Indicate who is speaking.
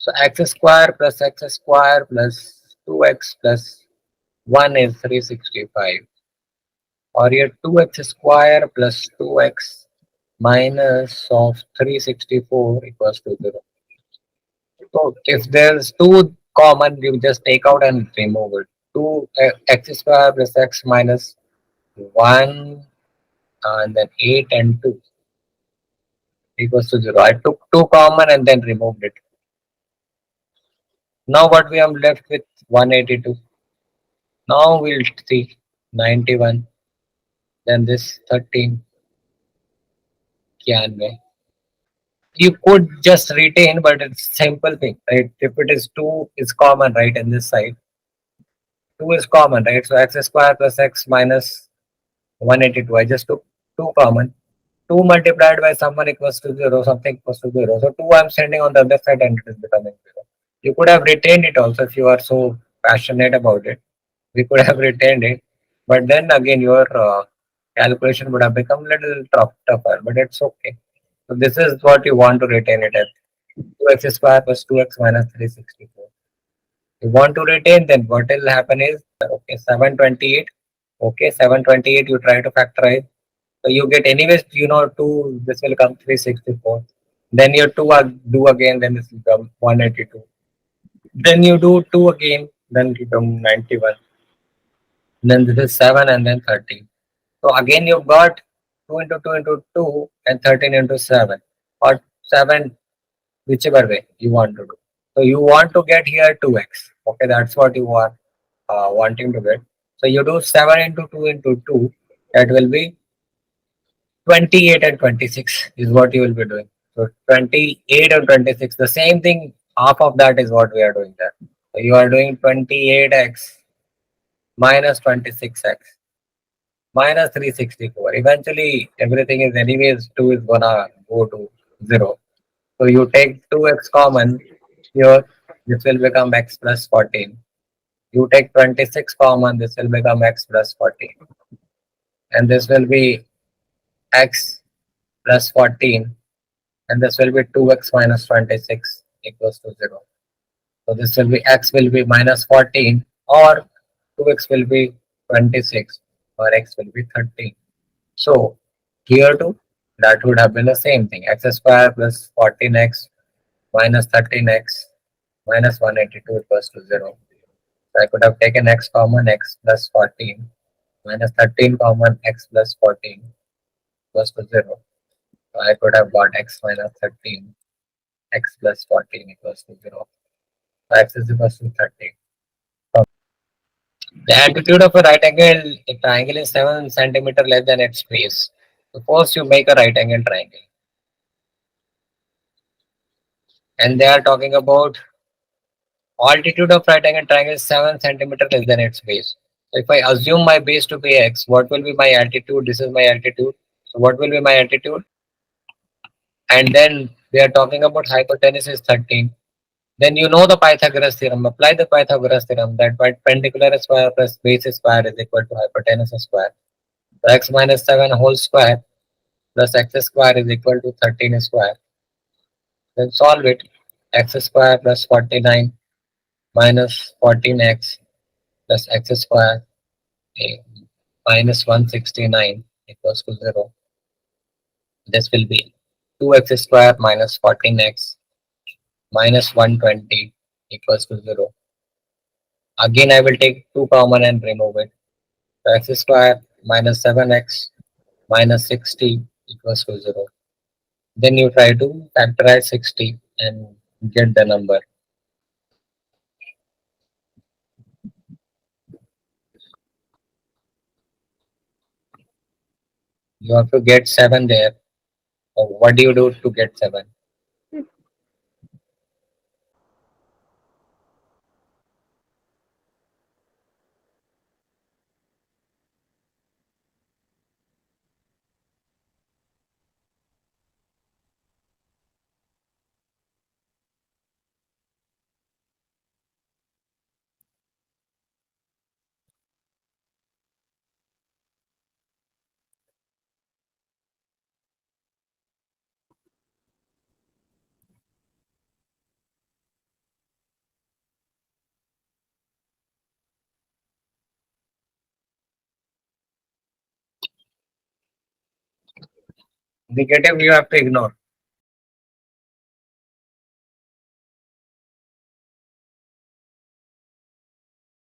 Speaker 1: So x square plus x square plus 2x plus 1 is 365, or your 2x square plus 2x minus of 364 equals to 0. So if there's 2 common, you just take out and remove it. 2 x square plus x minus 1 and then 8 and 2 equals to 0. I took 2 common and then removed it. Now what we have left with 182. Now we'll see 91, then this 13 can be. You could just retain, but it's simple thing, right? If it is 2 is common, right, in this side, 2 is common, right? So x square plus x minus 182. I just took 2 common. 2 multiplied by someone equals to 0, something equals to 0. So 2 I'm sending on the other side and it is becoming 0. You could have retained it also if you are so passionate about it. We could have retained it, but then again your calculation would have become a little tougher, but it's okay. So this is what you want to retain it at 2x square plus 2x minus 364. You want to retain, then what will happen is, okay, 728. Okay, 728 you try to factorize. So you get anyways, 2, this will come 364. Then you 2 do again, then this will come 182. Then you do 2 again, then it become 91. Then this is 7 and then 13. So again you've got 2 into 2 into 2 and 13 into 7, or 7, whichever way you want to do. So you want to get here 2x. Okay, that's what you are wanting to get. So you do 7 into 2 into 2, that will be 28 and 26 is what you will be doing. So 28 and 26, the same thing, half of that is what we are doing there. So you are doing 28x minus 26x minus 364. Eventually, everything is anyways 2 is gonna go to 0. So you take 2x common here, this will become x plus 14. You take 26 common, this will become x plus 14. And this will be x plus 14. And this will be 2x minus 26 equals to 0. So this will be x will be minus 14, or 2x will be 26, or x will be 13. So here too, that would have been the same thing. X square plus 14x minus 13x minus 182 equals to 0. So I could have taken x common, x plus 14 minus 13 common, x plus 14 equals to 0. So I could have got x minus 13, x plus 14 equals to 0. So x is equals to 13. The altitude of a right angle triangle is 7 centimeter less than its base. Suppose you make a right angle triangle, and they are talking about altitude of right angle triangle is 7 centimeter less than its base. So if I assume my base to be x, what will be my altitude? This is my altitude. So what will be my altitude? And then we are talking about hypotenuse is 13. Then you know the Pythagoras theorem. Apply the Pythagoras theorem that perpendicular square plus base square is equal to hypotenuse square. So x minus 7 whole square plus x square is equal to 13 square. Then solve it. X square plus 49 minus 14x plus x square minus 169 equals to 0. This will be 2x square minus 14x minus 120 equals to 0. Again, I will take 2 common and remove it. So x square minus 7x minus 60 equals to 0. Then you try to factorize 60 and get the number. You have to get 7 there. So what do you do to get 7? Negative you have to ignore.